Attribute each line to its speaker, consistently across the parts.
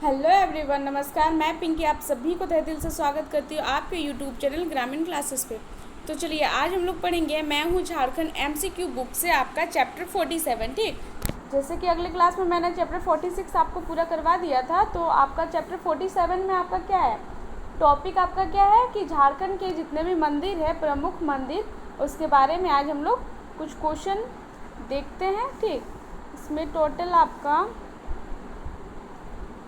Speaker 1: Hello everyone, नमस्कार। मैं पिंकी आप सभी को तहे दिल से स्वागत करती हूँ आपके यूट्यूब चैनल ग्रामीण क्लासेस पे। तो चलिए आज हम लोग पढ़ेंगे मैं हूँ झारखंड एमसीक्यू बुक से आपका चैप्टर 47। ठीक, जैसे कि अगले क्लास में मैंने चैप्टर 46 आपको पूरा करवा दिया था, तो आपका चैप्टर 47 में आपका क्या है, टॉपिक आपका क्या है कि झारखंड के जितने भी मंदिर है, प्रमुख मंदिर, उसके बारे में आज हम लोग कुछ क्वेश्चन देखते हैं। ठीक, इसमें टोटल आपका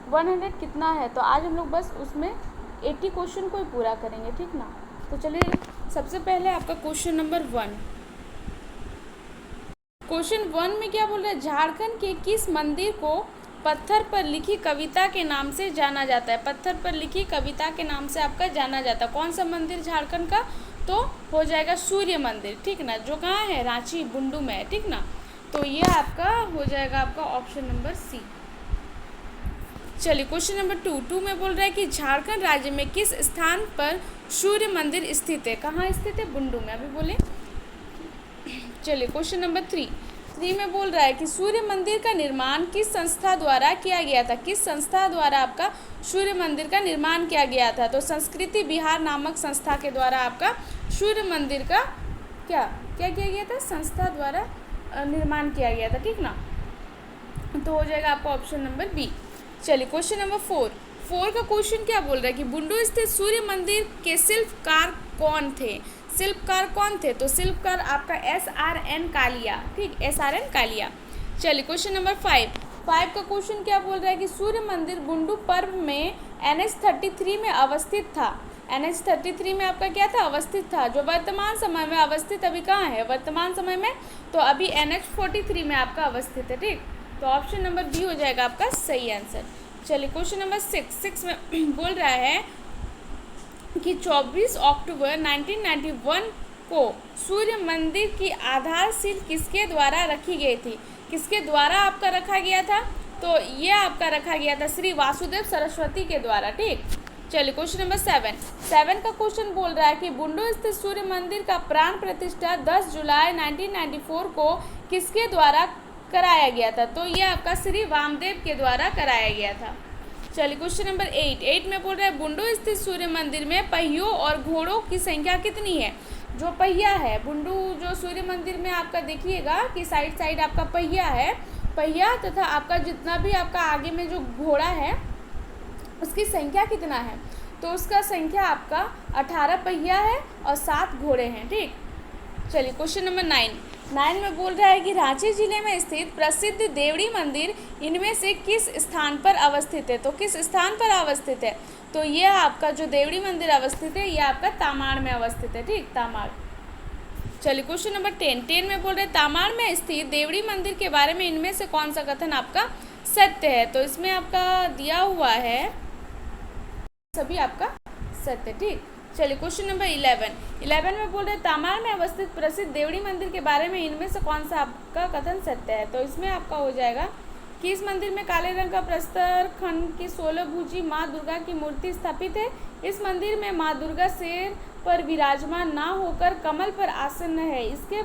Speaker 1: 100 कितना है, तो आज हम लोग बस उसमें 80 क्वेश्चन को ही पूरा करेंगे। ठीक ना, तो चलिए सबसे पहले आपका क्वेश्चन नंबर 1। क्वेश्चन 1 में क्या बोल रहा है, झारखंड के किस मंदिर को पत्थर पर लिखी कविता के नाम से जाना जाता है। पत्थर पर लिखी कविता के नाम से आपका जाना जाता है। कौन सा मंदिर झारखंड का, तो हो जाएगा सूर्य मंदिर। ठीक ना, जो कहाँ है, रांची बुंडू में है। ठीक ना, तो ये आपका हो जाएगा आपका ऑप्शन नंबर सी। चलिए क्वेश्चन नंबर 2 में बोल रहा है कि झारखंड राज्य में किस स्थान पर सूर्य मंदिर स्थित है। कहाँ स्थित है, बुंडू में, अभी बोले। चलिए क्वेश्चन नंबर 3 में बोल रहा है कि सूर्य मंदिर का निर्माण किस संस्था द्वारा किया गया था। किस संस्था द्वारा आपका सूर्य मंदिर का निर्माण किया गया था, तो संस्कृति बिहार नामक संस्था के द्वारा आपका सूर्य मंदिर का क्या किया गया था, संस्था द्वारा निर्माण किया गया था। ठीक ना, तो हो जाएगा आपका ऑप्शन नंबर बी। चलिए क्वेश्चन नंबर 4 का क्वेश्चन क्या बोल रहा है कि बुंडू स्थित सूर्य मंदिर के शिल्पकार कौन थे। शिल्पकार कौन थे, तो शिल्पकार आपका SRN कालिया। ठीक, SRN कालिया। चलिए क्वेश्चन नंबर 5 का क्वेश्चन क्या बोल रहा है कि सूर्य मंदिर बुंडू पर्व में NH33 में अवस्थित था। NH33 में आपका क्या था, अवस्थित था, जो वर्तमान समय में अवस्थित अभी कहाँ है, वर्तमान समय में, तो अभी NH43 में आपका अवस्थित है। ठीक, तो ऑप्शन नंबर बी हो जाएगा आपका सही आंसर। चलिए क्वेश्चन नंबर 6 में बोल रहा है कि 24 अक्टूबर 1991 को सूर्य मंदिर की आधारशिला किसके द्वारा रखी गई थी। किसके द्वारा आपका रखा गया था, तो ये आपका रखा गया था श्री वासुदेव सरस्वती के द्वारा। ठीक, चलिए क्वेश्चन नंबर 7 का क्वेश्चन बोल रहा है कि बुंडू स्थित सूर्य मंदिर का प्राण प्रतिष्ठा 10 जुलाई 1994 को किसके द्वारा कराया गया था, तो ये आपका श्री वामदेव के द्वारा कराया गया था। चलिए क्वेश्चन नंबर 8 में बोल रहा है बुंडू स्थित सूर्य मंदिर में पहियों और घोड़ों की संख्या कितनी है। जो पहिया है, बुंडू जो सूर्य मंदिर में आपका देखिएगा कि साइड आपका पहिया है, पहिया तथा आपका जितना भी आपका आगे में जो घोड़ा है उसकी संख्या कितना है, तो उसका संख्या आपका 18 पहिया है और 7 घोड़े हैं। ठीक, चलिए क्वेश्चन नंबर 9 में बोल रहा है कि रांची जिले में स्थित प्रसिद्ध देवड़ी मंदिर इनमें से किस स्थान पर अवस्थित है। तो किस स्थान पर अवस्थित है, तो ये आपका जो देवड़ी मंदिर अवस्थित है ये आपका तामाड़ में अवस्थित है। ठीक, तामाड़। चलिए क्वेश्चन नंबर 10 में बोल रहे हैं तामाड़ में स्थित देवड़ी मंदिर के बारे में इनमें से कौन सा कथन आपका सत्य है, तो इसमें आपका दिया हुआ है सभी आपका सत्य। ठीक, चलिए क्वेश्चन नंबर 11 में बोल रहे हैं तामाड़ में अवस्थित प्रसिद्ध देवड़ी मंदिर के बारे में इनमें से कौन सा आपका कथन सत्य है, तो इसमें आपका हो जाएगा कि इस मंदिर में काले रंग का प्रस्तर खंड की 16 भुजी माँ दुर्गा की मूर्ति स्थापित है। इस मंदिर में माँ दुर्गा शेर पर विराजमान ना होकर कमल पर आसन्न है। इसके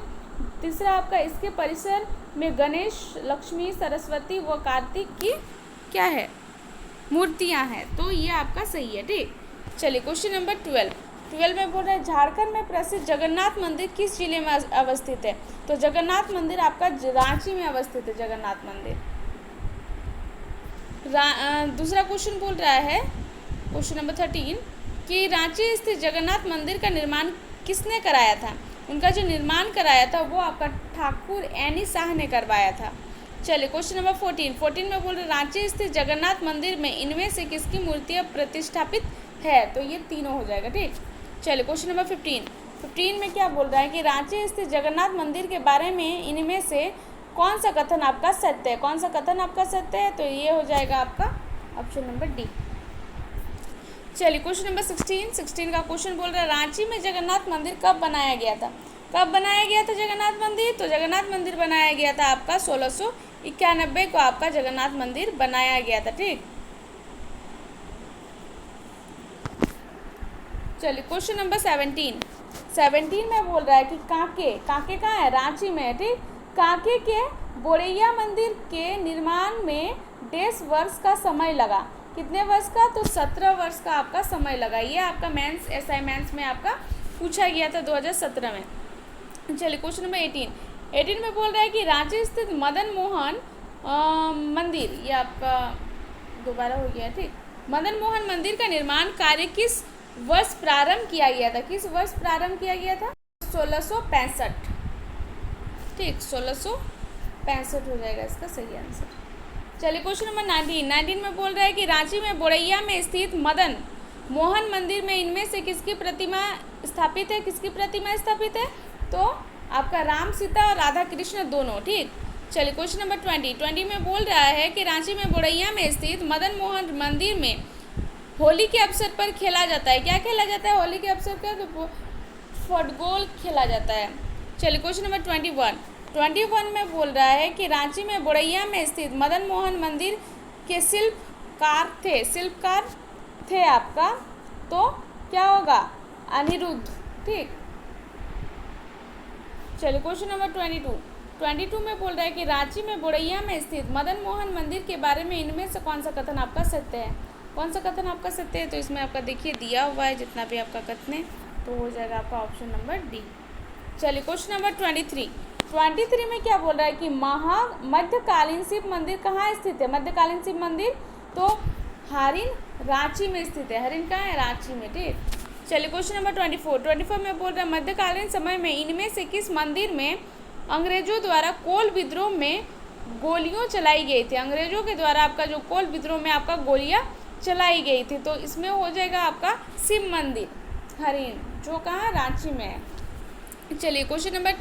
Speaker 1: तीसरा आपका इसके परिसर में गणेश, लक्ष्मी, सरस्वती व कार्तिक की क्या है, मूर्तियाँ हैं, तो ये आपका सही है। ठीक, चलिए क्वेश्चन नंबर 12 में बोल रहा है झारखंड में प्रसिद्ध जगन्नाथ मंदिर किस जिले में अवस्थित है, तो जगन्नाथ मंदिर आपका रांची में अवस्थित है, जगन्नाथ मंदिर। दूसरा क्वेश्चन बोल रहा है क्वेश्चन नंबर 13 कि रांची स्थित जगन्नाथ मंदिर का निर्माण किसने कराया था। उनका जो निर्माण कराया था वो आपका ठाकुर एनी शाह ने करवाया था। चलिए क्वेश्चन नंबर 14 में बोल रहे रांची स्थित जगन्नाथ मंदिर में इनमें से किसकी मूर्तियाँ प्रतिष्ठापित है, तो ये तीनों हो जाएगा। ठीक, चलिए क्वेश्चन नंबर 15 में क्या बोल रहा है कि रांची स्थित जगन्नाथ मंदिर के बारे में इनमें से कौन सा कथन आपका सत्य है। कौन सा कथन आपका सत्य है, तो ये हो जाएगा आपका ऑप्शन नंबर डी। चलिए क्वेश्चन नंबर 16 का क्वेश्चन बोल रहा है रांची में जगन्नाथ मंदिर कब बनाया गया था। कब बनाया गया था जगन्नाथ मंदिर, तो जगन्नाथ मंदिर बनाया गया था आपका 1691 को आपका जगन्नाथ मंदिर बनाया गया था। ठीक, चलिए क्वेश्चन नंबर 17 में बोल रहा है कि कांके कहाँ है, रांची में है। ठीक, कांके के बोरैया मंदिर के निर्माण में 1.5 वर्ष का समय लगा। कितने वर्ष का? तो 17 वर्ष का आपका समय लगा। ये आपका मेंस एसआई मेंस में आपका पूछा गया था 2017 में। चलिए क्वेश्चन नंबर 18 में बोल रहा है कि रांची स्थित मदन मोहन मंदिर, ये आपका दोबारा हो गया, ठीक। मदन मोहन मंदिर का निर्माण कार्य किस वर्ष प्रारंभ किया गया था? किस वर्ष प्रारंभ किया गया था? 1665, ठीक, 1665 हो जाएगा इसका सही आंसर। चलिए क्वेश्चन नंबर 19 में बोल रहा है कि रांची में बोरैया में स्थित मदन मोहन मंदिर में इनमें से किसकी प्रतिमा स्थापित है? किसकी प्रतिमा स्थापित है? तो आपका राम सीता और राधा कृष्ण दोनों, ठीक। चलिए क्वेश्चन नंबर 20 में बोल रहा है कि रांची में बोरैया में स्थित मदन मोहन मंदिर में होली के अवसर पर खेला जाता है। क्या खेला जाता है होली के अवसर पर? तो फुटबॉल खेला जाता है। चलिए क्वेश्चन नंबर 21 में बोल रहा है कि रांची में बोरैया में स्थित मदन मोहन मंदिर के शिल्पकार थे आपका, तो क्या होगा? अनिरुद्ध, ठीक। चलिए क्वेश्चन नंबर 22 में बोल रहा है कि रांची में बोरैया में स्थित मदन मोहन मंदिर के बारे में इनमें से कौन सा कथन आपका सत्य है? कौन सा कथन आपका सत्य है? तो इसमें आपका देखिए दिया हुआ है जितना भी आपका कथन है, तो हो जाएगा आपका ऑप्शन नंबर डी। चलिए क्वेश्चन नंबर 23 में क्या बोल रहा है कि मध्यकालीन शिव मंदिर कहाँ स्थित है? मध्यकालीन शिव मंदिर तो हरिन रांची में स्थित है। हरिन कहाँ है? रांची में, ठीक। चलिए क्वेश्चन नंबर 24 में बोल रहा है मध्यकालीन समय में इनमें से किस मंदिर में अंग्रेजों द्वारा कोल विद्रोह में गोलियां चलाई गई थी? अंग्रेजों के द्वारा आपका जो कोल विद्रोह में आपका गोलियां चलाई गई थी, तो इसमें हो जाएगा आपका शिव मंदिर हरिन, जो कहाँ? रांची में है। चलिए क्वेश्चन नंबर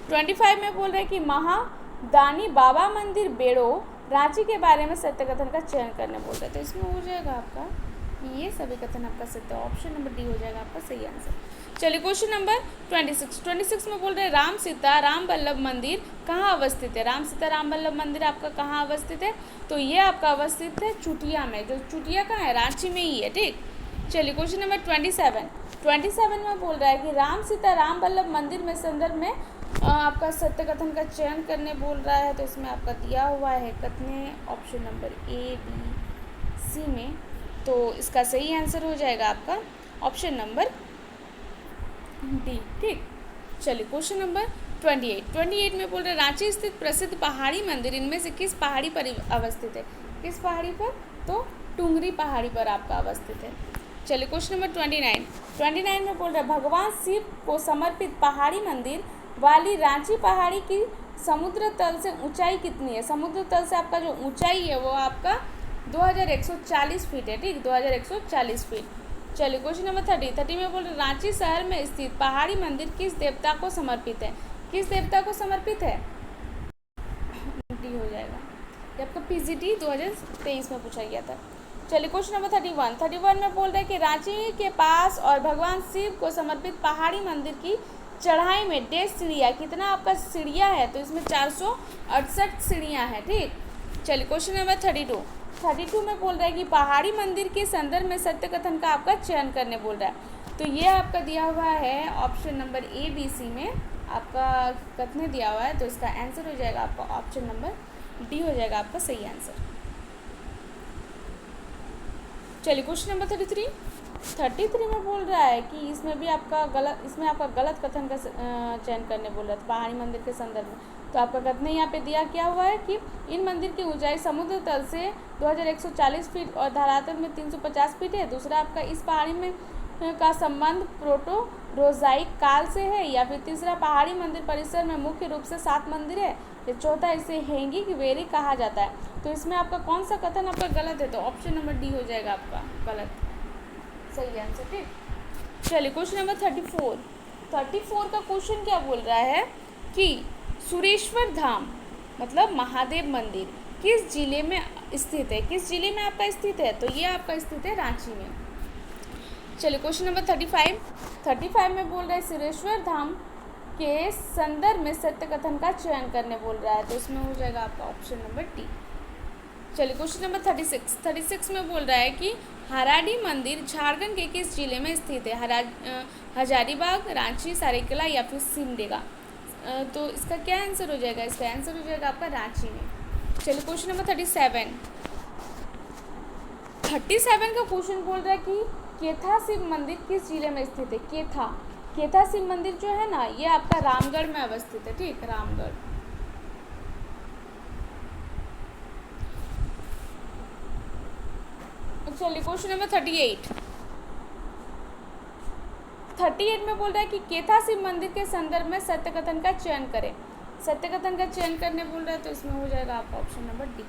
Speaker 1: 25 में बोल रहे हैं कि महादानी बाबा मंदिर बेड़ो रांची के बारे में सत्य कथन का चयन करने बोल रहे हैं, तो इसमें हो जाएगा आपका ये सभी कथन आपका सत्य, ऑप्शन नंबर डी हो जाएगा आपका सही आंसर। चलिए क्वेश्चन नंबर 26 में बोल रहे हैं राम सीता राम वल्लभ मंदिर कहाँ अवस्थित है? राम सीता राम वल्लभ मंदिर आपका कहाँ अवस्थित है? तो ये आपका अवस्थित है चुटिया में, जो चुटिया कहाँ है? रांची में ही है, ठीक। चलिए क्वेश्चन नंबर 27 में बोल रहा है कि राम सीता राम वल्लभ मंदिर में संदर्भ में आपका सत्य कथन का चयन करने बोल रहा है, तो इसमें आपका दिया हुआ है कथने option number A B C में, तो इसका सही आंसर हो जाएगा आपका ऑप्शन नंबर डी, ठीक। चलिए क्वेश्चन नंबर 28 में बोल रहे हैं रांची स्थित प्रसिद्ध पहाड़ी मंदिर इनमें से किस पहाड़ी पर अवस्थित है? किस पहाड़ी पर? तो टुंगरी पहाड़ी पर आपका अवस्थित है। चलिए क्वेश्चन नंबर 29 में बोल रहे हैं भगवान शिव को समर्पित पहाड़ी मंदिर वाली रांची पहाड़ी की समुद्र तल से ऊंचाई कितनी है? समुद्र तल से आपका जो ऊंचाई है वो आपका 2140 फीट है, ठीक, 2140 फीट। चलिए क्वेश्चन नंबर 30 में बोल रहे रांची शहर में स्थित पहाड़ी मंदिर किस देवता को समर्पित है? किस देवता को समर्पित है? डी हो जाएगा, ये आपका पीजीटी 2023 में पूछा गया था। चलिए क्वेश्चन नंबर 31 में बोल रहे हैं कि रांची के पास और भगवान शिव को समर्पित पहाड़ी मंदिर की चढ़ाई में डेढ़ सीढ़ियाँ, कितना आपका सीढ़ियाँ है? तो इसमें 468 सीढ़ियाँ हैं, ठीक। चलिए क्वेश्चन नंबर 32 में बोल रहा है कि पहाड़ी मंदिर के संदर्भ में सत्य कथन का आपका चयन करने बोल रहा है, तो ये आपका दिया हुआ है option number A B C में आपका कथन दिया हुआ है, तो इसका आंसर हो जाएगा आपका ऑप्शन नंबर डी हो जाएगा आपका सही आंसर। चलिए क्वेश्चन नंबर 33 में बोल रहा है कि इसमें आपका गलत कथन का चयन करने बोल रहा है पहाड़ी मंदिर के संदर्भ में, तो आपका कथन यहाँ पे दिया क्या हुआ है कि इन मंदिर की ऊंचाई समुद्र तल से 2140 फीट और धरातल में 350 फीट है। दूसरा आपका इस पहाड़ी में का संबंध प्रोटोरोजाइक काल से है, या फिर तीसरा पहाड़ी मंदिर परिसर में मुख्य रूप से 7 मंदिर है, या चौथा इसे हैंगी वेरी कहा जाता है। तो इसमें आपका कौन सा कथन आपका गलत है? तो ऑप्शन नंबर डी हो जाएगा आपका गलत सही आंसर, ठीक। चलिए क्वेश्चन नंबर 34 का क्वेश्चन क्या बोल रहा है कि सुरेश्वर धाम मतलब महादेव मंदिर किस जिले में स्थित है? किस जिले में आपका स्थित है? तो ये आपका स्थित है रांची में। चलिए क्वेश्चन नंबर 35 में बोल रहा है सुरेश्वर धाम के संदर्भ में सत्य कथन का चयन करने बोल रहा है, तो इसमें हो जाएगा आपका ऑप्शन नंबर टी। चलिए क्वेश्चन नंबर 36 में बोल रहा है कि हराडी मंदिर झारखंड के किस जिले में स्थित है? हजारीबाग, रांची, सरायकेला या फिर सिमडेगा, तो इसका क्या आंसर हो जाएगा? इसका आंसर हो जाएगा आपका रांची में। चलिए क्वेश्चन नंबर 37 37 का क्वेश्चन बोल रहा है कि केथा शिव मंदिर किस जिले में स्थित है। केथा शिव मंदिर जो है ना, ये आपका रामगढ़ में अवस्थित है। ठीक, रामगढ़। चलिए क्वेश्चन नंबर 38 में बोल रहा है कि केथा शिव मंदिर के संदर्भ में सत्य कथन का चयन करें। सत्य कथन का चयन करने बोल रहा है, तो इसमें हो जाएगा आपका ऑप्शन नंबर डी।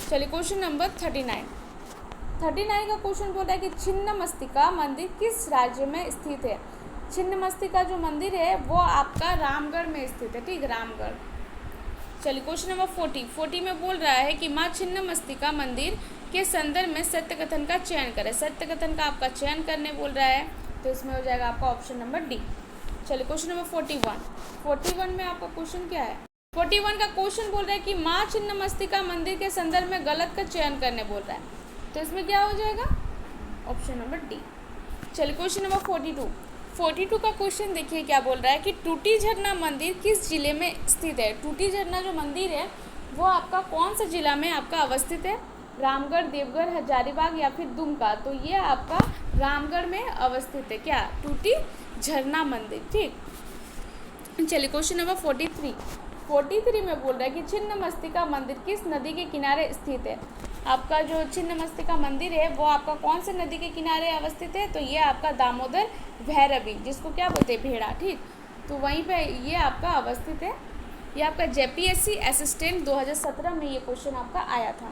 Speaker 1: चलिए क्वेश्चन नंबर 39 का क्वेश्चन बोल रहा है कि छिन्नमस्तिका मंदिर किस राज्य में स्थित है। छिन्नमस्तिका जो मंदिर है वो आपका रामगढ़ में स्थित है। ठीक, रामगढ़। चलिए क्वेश्चन नंबर 40 में बोल रहा है कि माँ छिन्नमस्तिका मंदिर के संदर्भ में सत्य कथन का चयन करें। सत्य कथन का आपका चयन करने बोल रहा है, तो इसमें हो जाएगा आपका ऑप्शन नंबर डी। चलिए क्वेश्चन नंबर 41 में आपका क्वेश्चन क्या है। 41 का क्वेश्चन बोल रहा है कि माँ छिन्नमस्तिका मंदिर के संदर्भ में गलत का चयन करने बोल रहा है, तो इसमें क्या हो जाएगा ऑप्शन नंबर डी। चलिए क्वेश्चन नंबर 42 का क्वेश्चन देखिए क्या बोल रहा है कि टूटी झरना मंदिर किस जिले में स्थित है। टूटी झरना जो मंदिर है वो आपका कौन सा जिला में आपका अवस्थित है। रामगढ़, देवघर, हजारीबाग या फिर दुमका। तो ये आपका रामगढ़ में अवस्थित है क्या, टूटी झरना मंदिर। ठीक, चलिए क्वेश्चन नंबर 43 में बोल रहा है कि छिन्नमस्तिका मंदिर किस नदी के किनारे स्थित है। आपका जो छिन्नमस्तिका मंदिर है वो आपका कौन से नदी के किनारे अवस्थित है। तो ये आपका दामोदर भैरवी, जिसको क्या बोलते हैं, भेड़ा। ठीक, तो वहीं पे ये आपका अवस्थित है। ये आपका JPSC असिस्टेंट 2017 में ये क्वेश्चन आपका आया था।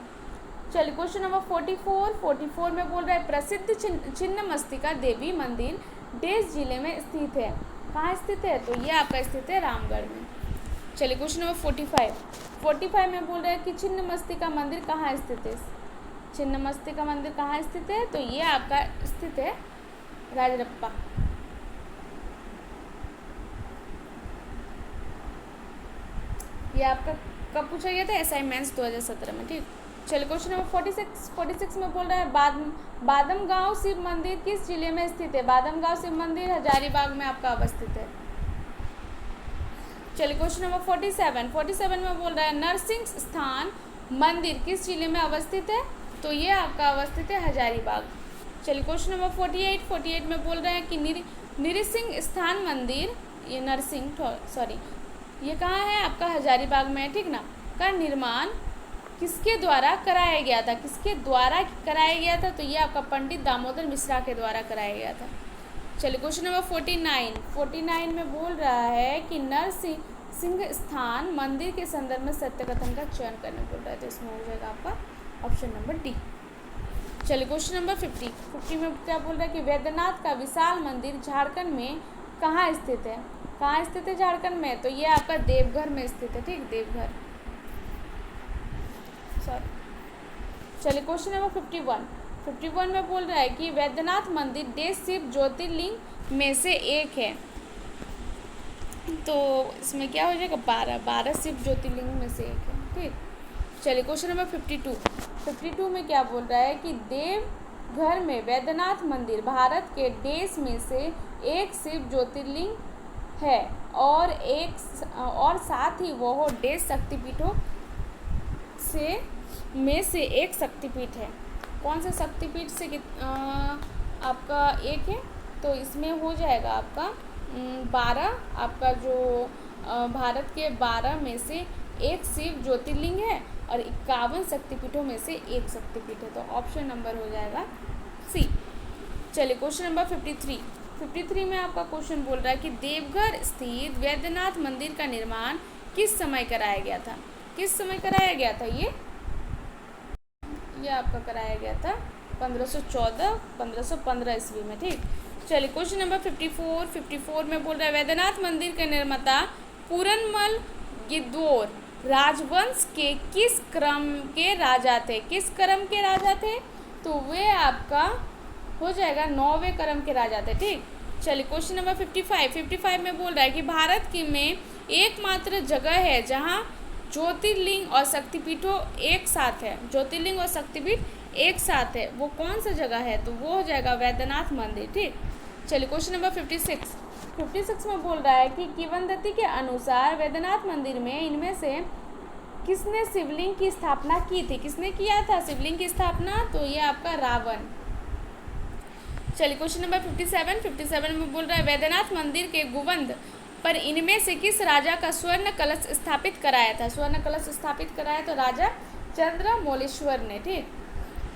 Speaker 1: चलिए क्वेश्चन नंबर 44 में बोल रहा है प्रसिद्ध छिन्नमस्तिका देवी मंदिर देश जिले में स्थित है। कहाँ स्थित है, तो ये आपका स्थित है रामगढ़ में। चलिए क्वेश्चन नंबर 45 में बोल रहा है कि छिन्नमस्तिका मंदिर कहाँ स्थित है। छिन्नमस्तिका मंदिर कहाँ स्थित है, तो ये आपका स्थित है राजरप्पा। ये आपका कब पूछा गया था, असाइनमेंट्स 2017 में। ठीक, चलिए क्वेश्चन नंबर 46 में बोल रहा है बादमगांव शिव मंदिर किस जिले में स्थित है। बादमगांव शिव मंदिर हजारीबाग में आपका अवस्थित है। चलिए क्वेश्चन नंबर 47 में बोल रहा है नरसिंह स्थान मंदिर किस जिले में अवस्थित है। तो ये आपका अवस्थित है हजारीबाग। चलिए क्वेश्चन नंबर 48 में बोल रहा है कि नरसिंह स्थान मंदिर, ये ये कहाँ है आपका हजारीबाग में है। ठीक ना, का निर्माण किसके द्वारा कराया गया था। तो ये आपका पंडित दामोदर मिश्रा के द्वारा कराया गया था। चलिए क्वेश्चन नंबर 49 में बोल रहा है कि नरसिंह स्थान मंदिर के संदर्भ में सत्य कथन का चयन करने बोल रहा है, तो इसमें हो जाएगा आपका ऑप्शन नंबर डी। चलिए क्वेश्चन नंबर 50 में क्या बोल रहा है कि वैद्यनाथ का विशाल मंदिर झारखंड में कहाँ स्थित है। झारखंड में, तो ये आपका देवघर में स्थित है। ठीक, देवघर। चलिए क्वेश्चन नंबर 51 में बोल रहा है कि वैद्यनाथ मंदिर देश शिव ज्योतिर्लिंग में से एक है। तो इसमें क्या हो जाएगा 12 शिव ज्योतिर्लिंग में से एक है। ठीक, चलिए क्वेश्चन नंबर 52 में क्या बोल रहा है कि देवघर में वैद्यनाथ मंदिर भारत के देश में से एक शिव ज्योतिर्लिंग है और साथ ही वह देश शक्तिपीठों में से एक शक्तिपीठ है। कौन से शक्तिपीठ से आपका एक है, तो इसमें हो जाएगा आपका 12, आपका जो भारत के 12 में से एक शिव ज्योतिर्लिंग है और 51 शक्तिपीठों में से एक शक्तिपीठ है। तो ऑप्शन नंबर हो जाएगा सी। चलिए क्वेश्चन नंबर 53 में आपका क्वेश्चन बोल रहा है कि देवघर स्थित वैद्यनाथ मंदिर का निर्माण किस समय कराया गया था। ये आपका कराया गया था 1515 ईस्वी में। ठीक, चलिए क्वेश्चन नंबर 54 में बोल रहा है वैद्यनाथ मंदिर के निर्माता पूरनमल गिद्धौर राजवंश के किस क्रम के राजा थे। तो वे आपका हो जाएगा 9वें क्रम के राजा थे। ठीक, चलिए क्वेश्चन नंबर 55 में बोल रहा है कि भारत की में एकमात्र जगह है जहां ज्योतिर्लिंग और शक्तिपीठों एक साथ है। वो कौन सा जगह है, तो वो हो जाएगा वैद्यनाथ मंदिर। ठीक, चलिए क्वेश्चन नंबर 56 में बोल रहा है कि किंवदंती के अनुसार वैद्यनाथ मंदिर में इनमें से किसने शिवलिंग की स्थापना की थी? किसने किया था शिवलिंग की स्थापना? तो ये आपका रावण। चलिए क्वेश्चन नंबर 57 में बोल रहा है वैद्यनाथ मंदिर के गुंबद पर इनमें से किस राजा का स्वर्ण कलश स्थापित कराया था? स्वर्ण कलश स्थापित कराया तो राजा चंद्रमौलेश्वर ने। ठीक,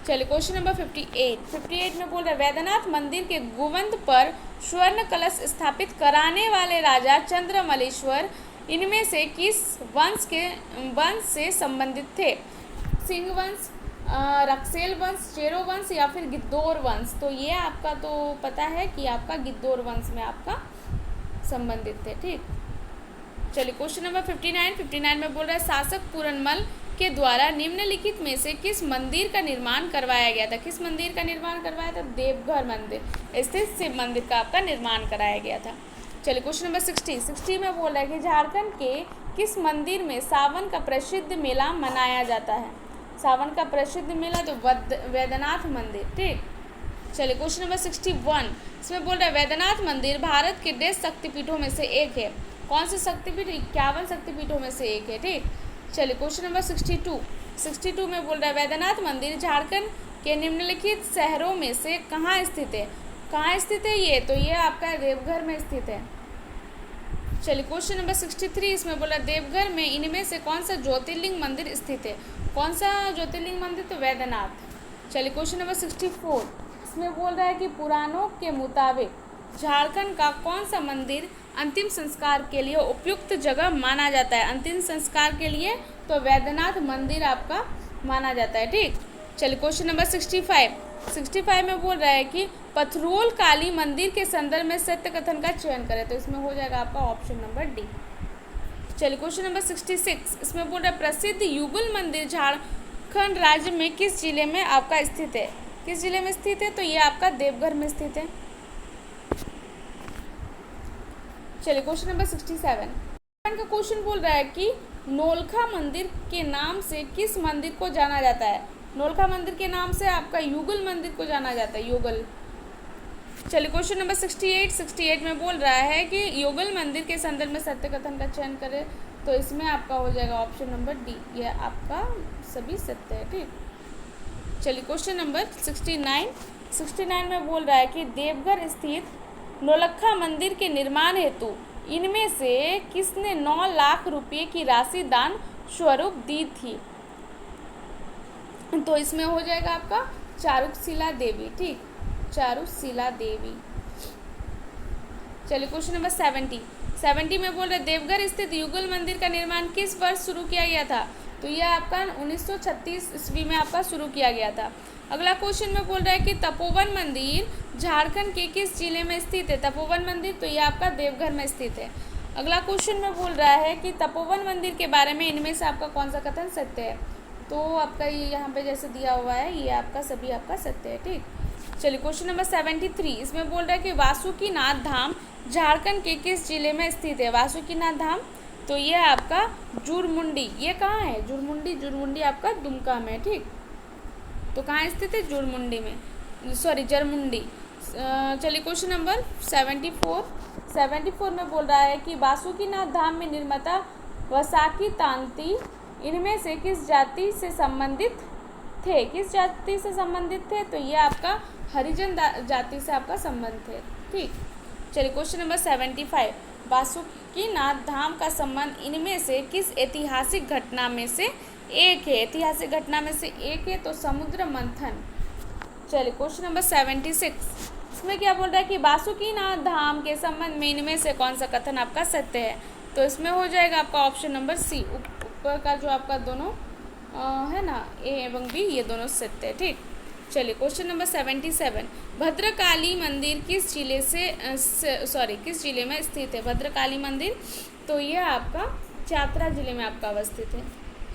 Speaker 1: चलिए क्वेश्चन नंबर 58 में बोल रहे वैद्यनाथ मंदिर के गुंबद पर स्वर्ण कलश स्थापित कराने वाले राजा चंद्रमौलेश्वर इनमें से किस वंश से संबंधित थे? सिंह वंश, रक्सेल वंश, चेरो वंश या फिर गिद्धौर वंश? तो ये आपका तो पता है कि आपका गिद्धौर वंश में आपका संबंधित थे। ठीक, चलिए क्वेश्चन नंबर 59 में बोल रहा है शासक पूरनमल के द्वारा निम्नलिखित में से किस मंदिर का निर्माण करवाया गया था? किस मंदिर का निर्माण करवाया था? देवघर मंदिर स्थित शिव मंदिर का आपका निर्माण कराया गया था। चलिए क्वेश्चन नंबर 60 में बोल रहा है कि झारखंड के किस मंदिर में सावन का प्रसिद्ध मेला मनाया जाता है? सावन का प्रसिद्ध मेला तो वैद्यनाथ मंदिर। ठीक, चलिए क्वेश्चन नंबर 61 इसमें बोल रहा है वैद्यनाथ मंदिर भारत के 10 शक्तिपीठों में से एक है। कौन से शक्तिपीठ? 51 शक्तिपीठों में से एक है। ठीक, चलिए क्वेश्चन नंबर 62 में बोल रहा है वैद्यनाथ मंदिर झारखंड के निम्नलिखित शहरों में से कहाँ स्थित है? कहाँ स्थित है ये? तो ये आपका देवघर में स्थित है। चलिए क्वेश्चन नंबर 63 इसमें बोला देवघर में इनमें से कौन सा ज्योतिर्लिंग मंदिर स्थित है? कौन सा ज्योतिर्लिंग मंदिर? तो वैद्यनाथ। चलिए क्वेश्चन नंबर 64 इसमें बोल रहा है कि पुराणों के मुताबिक झारखंड का कौन सा मंदिर अंतिम संस्कार के लिए उपयुक्त जगह माना जाता है? अंतिम संस्कार के लिए तो वैद्यनाथ मंदिर आपका माना जाता है। ठीक, चलिए क्वेश्चन नंबर 65 में बोल रहा है कि पथरोल काली मंदिर के संदर्भ में सत्य कथन का चयन करें। तो इसमें हो जाएगा आपका ऑप्शन नंबर डी। चलिए क्वेश्चन नंबर 66 इसमें बोल रहा है प्रसिद्ध युगल मंदिर झारखंड राज्य में किस जिले में आपका स्थित है? किस जिले में स्थित है? तो ये आपका देवघर में स्थित है। चलिए क्वेश्चन नंबर 67 का क्वेश्चन बोल रहा है कि नौलखा मंदिर के नाम से किस मंदिर को जाना जाता है? नौलखा मंदिर के नाम से आपका युगल मंदिर को जाना जाता है, युगल। चलिए क्वेश्चन नंबर 68 में बोल रहा है कि युगल मंदिर के संदर्भ में सत्य कथन का चयन करें। तो इसमें आपका हो जाएगा ऑप्शन नंबर डी, यह आपका सभी सत्य है। ठीक, चलिए क्वेश्चन नंबर 69 में बोल रहा है कि देवघर स्थित नौलखा मंदिर के निर्माण हेतु इनमें से किसने 9 लाख रुपए की राशि दान स्वरूप दी थी? तो इसमें हो जाएगा आपका चारुशिला देवी। ठीक, चारुशिला देवी। चलिए क्वेश्चन नंबर 70 में बोल रहे देवघर स्थित युगल मंदिर का निर्माण किस वर्ष शुरू किया गया था? तो यह आपका 1936 ईस्वी में आपका शुरू किया गया था। अगला क्वेश्चन में बोल रहा है कि तपोवन मंदिर झारखंड के किस जिले में स्थित है? तपोवन मंदिर तो यह आपका देवघर में स्थित है। अगला क्वेश्चन में बोल रहा है कि तपोवन मंदिर के बारे में इनमें से आपका कौन सा कथन सत्य है? तो आपका ये यहाँ पे जैसे दिया हुआ है ये आपका सभी आपका सत्य है। ठीक, चलिए क्वेश्चन नंबर 73 इसमें बोल रहा है कि वासुकीनाथ धाम झारखंड के किस जिले में स्थित है? वासुकीनाथ धाम तो ये आपका जुरमुंडी। ये कहाँ है? जुरमुंडी आपका दुमका में। ठीक, तो कहाँ स्थित है? जुरमुंडी में, सॉरी जरमुंडी। चलिए क्वेश्चन नंबर 74 में बोल रहा है कि वासुकीनाथ धाम में निर्माता वसाकी तांती इनमें से किस जाति से संबंधित थे? किस जाति से संबंधित थे? तो ये आपका हरिजन जाति से आपका संबंध थे। ठीक, चलिए क्वेश्चन नंबर 75 वासुकीनाथ धाम का संबंध इनमें से किस ऐतिहासिक घटना में से एक है? ऐतिहासिक घटना में से एक है तो समुद्र मंथन। चलिए क्वेश्चन नंबर 76 इसमें क्या बोल रहा है कि वासुकीनाथ धाम के संबंध में इनमें से कौन सा कथन आपका सत्य है? तो इसमें हो जाएगा आपका ऑप्शन नंबर सी, ऊपर का जो आपका दोनों है ना ए एवं बी, ये दोनों सत्य है। ठीक, चलिए क्वेश्चन नंबर 77 भद्रकाली मंदिर किस जिले किस जिले में स्थित है? भद्रकाली मंदिर तो ये आपका चतरा जिले में आपका अवस्थित है।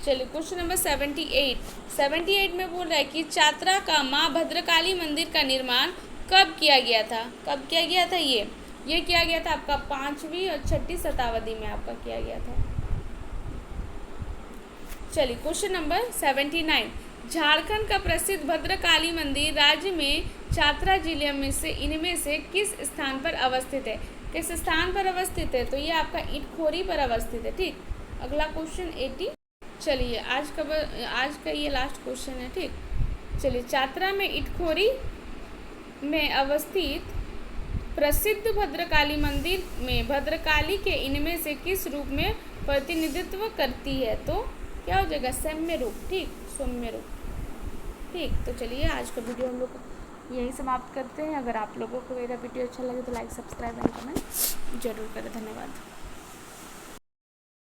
Speaker 1: चलिए क्वेश्चन नंबर 78 में बोल रहा है कि चतरा का माँ भद्रकाली मंदिर का निर्माण कब किया गया था? कब किया गया था? ये किया गया था आपका 5वीं और 6वीं शताब्दी में आपका किया गया था। चलिए क्वेश्चन नंबर 79 झारखंड का प्रसिद्ध भद्रकाली मंदिर राज्य में चतरा जिले में से इनमें से किस स्थान पर अवस्थित है? किस स्थान पर अवस्थित है? तो ये आपका इटखोरी पर अवस्थित है। ठीक, अगला क्वेश्चन 80 चलिए आज का ये लास्ट क्वेश्चन है, ठीक। चलिए, चातरा में इटखोरी में अवस्थित प्रसिद्ध भद्रकाली मंदिर में भद्रकाली के इनमें से किस रूप में प्रतिनिधित्व करती है? तो क्या हो जाएगा? सौम्य रूप, ठीक, सौम्य रूप, ठीक। तो चलिए आज का वीडियो हम लोग यही समाप्त करते हैं। अगर आप लोगों को मेरा वीडियो अच्छा लगे तो लाइक, सब्सक्राइब एंड कमेंट जरूर करें। धन्यवाद।